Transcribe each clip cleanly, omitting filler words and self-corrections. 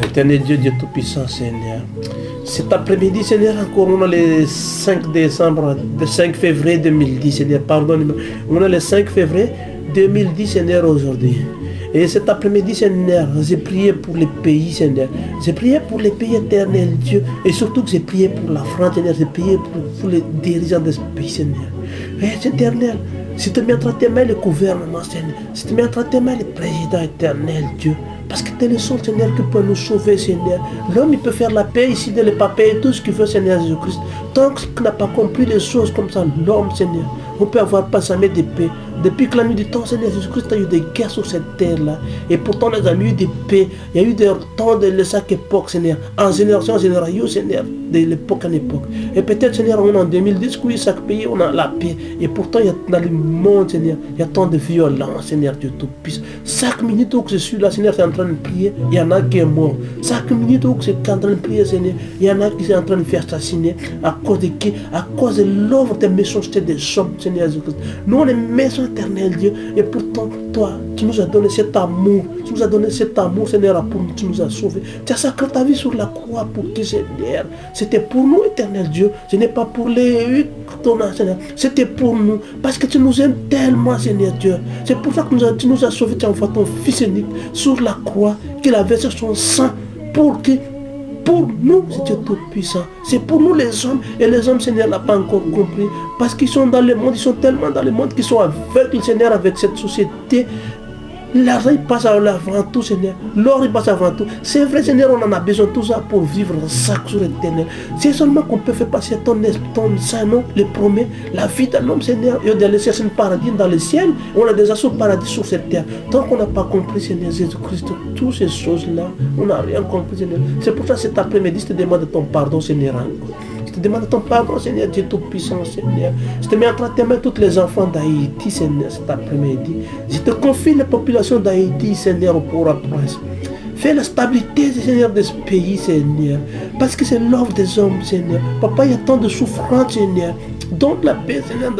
Éternel Dieu, Dieu Tout-Puissant, Seigneur. Cet après-midi, Seigneur, encore on a le 5 décembre, le 5 février 2010, Seigneur, pardonne-moi. On a le 5 février 2010, Seigneur, aujourd'hui. Et cet après-midi, Seigneur, j'ai prié pour les pays, Seigneur. J'ai prié pour les pays éternels, Dieu. Et surtout que j'ai prié pour la France, Seigneur. J'ai prié pour les dirigeants de ce pays, Seigneur. Et éternel, si tu mets entre tes mains le gouvernement, Seigneur. Si tu mets entre tes mains le président éternel, Dieu. Parce que tu es le seul, Seigneur, qui peut nous sauver, Seigneur. L'homme, il peut faire la paix ici, de ne pas payer tout ce qu'il veut, Seigneur Jésus-Christ. Tant qu'il n'a pas compris les choses comme ça, l'homme, Seigneur, on peut avoir pas jamais de paix. Depuis que la nuit du temps, Seigneur Jésus-Christ, il y a eu des guerres sur cette terre-là. Et pourtant, les amis, il y a eu des paix. Il y a eu des temps de chaque époque, Seigneur. En génération, Seigneur, de l'époque en époque. Et peut-être, Seigneur, on est en 2010, oui, chaque pays, on a la paix. Et pourtant, il y a dans le monde, Seigneur, il y a tant de violence, Seigneur Dieu Tout-Puissant. Chaque minute où je suis là, Seigneur, c'est en train de prier, il y en a qui est mort. Chaque minute où je suis en train de prier, Seigneur, il y en a qui sont en train de faire assassiner. À cause de qui? À cause de l'œuvre de méchanceté des hommes, Seigneur Jésus-Christ. Nous, on est méchants, éternel Dieu. Et pourtant, toi, tu nous as donné cet amour. Tu nous as donné cet amour, Seigneur, pour nous. Tu nous as sauvés. Tu as sacré ta vie sur la croix pour qui, Seigneur? C'était pour nous, éternel Dieu. Ce n'est pas pour les ton Seigneur. C'était pour nous. Parce que tu nous aimes tellement, Seigneur Dieu. C'est pour ça que tu nous as sauvés. Tu as envoyé ton Fils unique sur la croix, qu'il a versé son sang pour que pour nous, c'est Dieu Tout-Puissant. C'est pour nous les hommes. Et les hommes, Seigneur, n'ont pas encore compris. Parce qu'ils sont dans le monde, ils sont tellement dans le monde qu'ils sont aveugles, Seigneur, avec cette société. L'argent, il passe avant tout, Seigneur. L'or, il passe avant tout. C'est vrai, Seigneur, on en a besoin de tout ça pour vivre chaque jour éternel. C'est seulement qu'on peut faire passer ton Saint-Nom, le premier, la vie d'un homme, Seigneur. Et on a laissé un paradis dans le ciel. On a déjà ce paradis sur cette terre. Tant qu'on n'a pas compris, Seigneur Jésus-Christ, toutes ces choses-là, on n'a rien compris, Seigneur. C'est pour ça que cet après-midi, je te demande ton pardon, Seigneur. Je te demande ton pardon, Seigneur Dieu Tout-Puissant, Seigneur. Je te mets entre tes mains tous les enfants d'Haïti, Seigneur, cet après-midi. Je te confie la population d'Haïti, Seigneur, pour la prince. Fais la stabilité, Seigneur, de ce pays, Seigneur. Parce que c'est l'œuvre des hommes, Seigneur. Papa, il y a tant de souffrance, Seigneur. Donne la paix, Seigneur,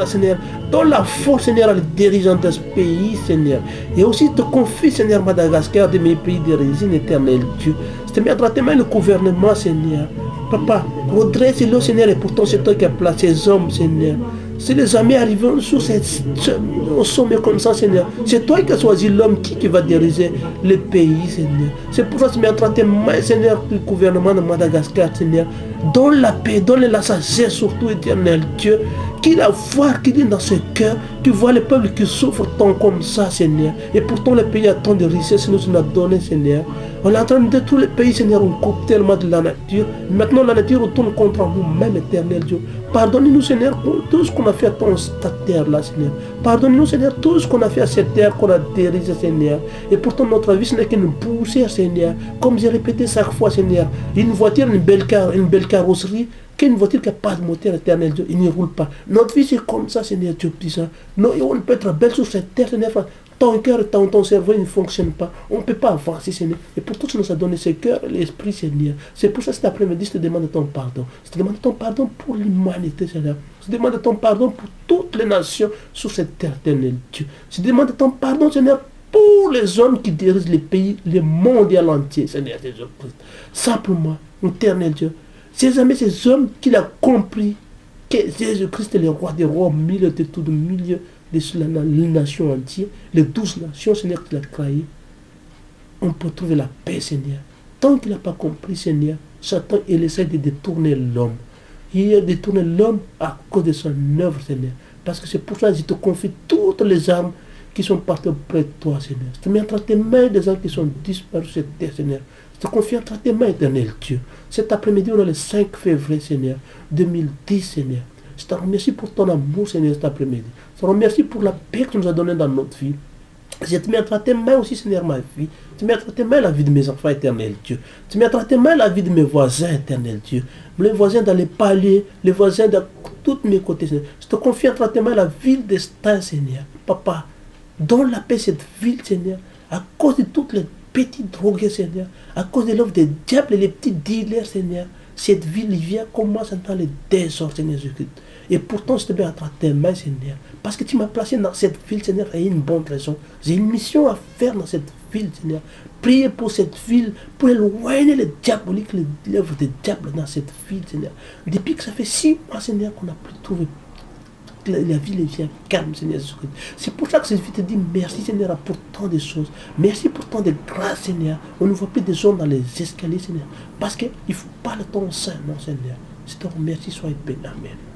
donne la force, Seigneur, à les dirigeants de ce pays, Seigneur. Et aussi te confie, Seigneur, Madagascar, de mes pays d'origine, éternel Dieu. Je te mets entre tes mains le gouvernement, Seigneur. Papa, redresse-le, Seigneur, et pourtant c'est toi qui as placé ces hommes, Seigneur. Si les amis arrivent sur au sommet comme ça, Seigneur, c'est toi qui as choisi l'homme qui va diriger le pays, Seigneur. C'est pour ça que je mets entre tes mains, Seigneur, le gouvernement de Madagascar, Seigneur. Donne la paix, donne la sagesse, surtout, éternel Dieu. Qu'il a voir, qu'il est dans ce cœur, tu vois le peuple qui souffre tant comme ça, Seigneur. Et pourtant, le pays a tant de richesses, nous nous a donné, Seigneur. On est en train de détruire le pays, Seigneur, on coupe tellement de la nature. Maintenant, la nature retourne contre nous-mêmes, éternel Dieu. Pardonne-nous, Seigneur, pour tout ce qu'on a fait à cette terre-là, Seigneur. Pardonne-nous, Seigneur, tout ce qu'on a fait à cette terre qu'on a dirigé, Seigneur. Et pourtant, notre vie, ce n'est qu'une poussière, Seigneur. Comme j'ai répété chaque fois, Seigneur, une voiture, une belle carrosserie, qu'une voiture qui n'a pas de moteur, éternel Dieu, il ne roule pas. Notre vie, c'est comme ça, Seigneur Dieu puissant. On peut être belle sur cette terre, Seigneur. Ton cœur et ton cerveau ne fonctionnent pas. On ne peut pas avancer, Seigneur. Et pourtant, tu nous as donné ce cœur et l'esprit, Seigneur. C'est pour ça que cet après-midi, je te demande ton pardon. Je te demande ton pardon pour l'humanité, Seigneur. Je te demande ton pardon pour toutes les nations sur cette terre, éternel Dieu. Je te demande ton pardon, Seigneur, pour les hommes qui dirigent les pays, le monde entier, Seigneur Jésus-Christ. Simplement, éternel Dieu. Ces amis, ces hommes qui l'ont compris que Jésus-Christ est le roi des rois, au milieu de tout, au milieu de la nation entière, les 12 nations, Seigneur, qu'il a créées, on peut trouver la paix, Seigneur. Tant qu'il n'a pas compris, Seigneur, Satan, il essaie de détourner l'homme. Il a détourné l'homme à cause de son œuvre, Seigneur. Parce que c'est pour ça que je te confie toutes les armes qui sont parties auprès de toi, Seigneur. Je te mets entre tes mains des gens qui sont disparus sur cette terre, Seigneur. Je te confie entre tes mains, éternel Dieu. Cet après-midi, on est le 5 février, Seigneur, 2010, Seigneur. Je te remercie pour ton amour, Seigneur, cet après-midi. Je te remercie pour la paix que tu nous as donnée dans notre vie. Je te mets entre tes mains aussi, Seigneur, ma vie. Je te mets entre tes mains la vie de mes enfants, éternel Dieu. Je te mets entre tes mains la vie de mes voisins, éternel Dieu. Les voisins dans les paliers, les voisins de tous mes côtés, Seigneur. Je te confie entre tes mains la ville d'Estaing, Seigneur. Papa, donne la paix à cette ville, Seigneur, à cause de toutes les petits drogués, Seigneur, à cause de l'œuvre des diables et les petits dealers, Seigneur. Cette ville, il vient commence dans les désordres, Seigneur Jésus-Christ. Et pourtant, je te mets entre tes mains, Seigneur. Parce que tu m'as placé dans cette ville, Seigneur, et une bonne raison. J'ai une mission à faire dans cette ville, Seigneur. Priez pour cette ville, pour éloigner les diaboliques, les œuvres des diables dans cette ville, Seigneur. Depuis que ça fait 6 mois, Seigneur, qu'on n'a plus trouvé. La ville est calme, Seigneur. C'est pour ça que cette vie te dit merci, Seigneur, pour tant de choses. Merci pour tant de grâce, Seigneur. On ne voit plus des gens dans les escaliers, Seigneur. Parce qu'il faut pas le temps saint, non, Seigneur. Je te remercie, sois béni. Amen.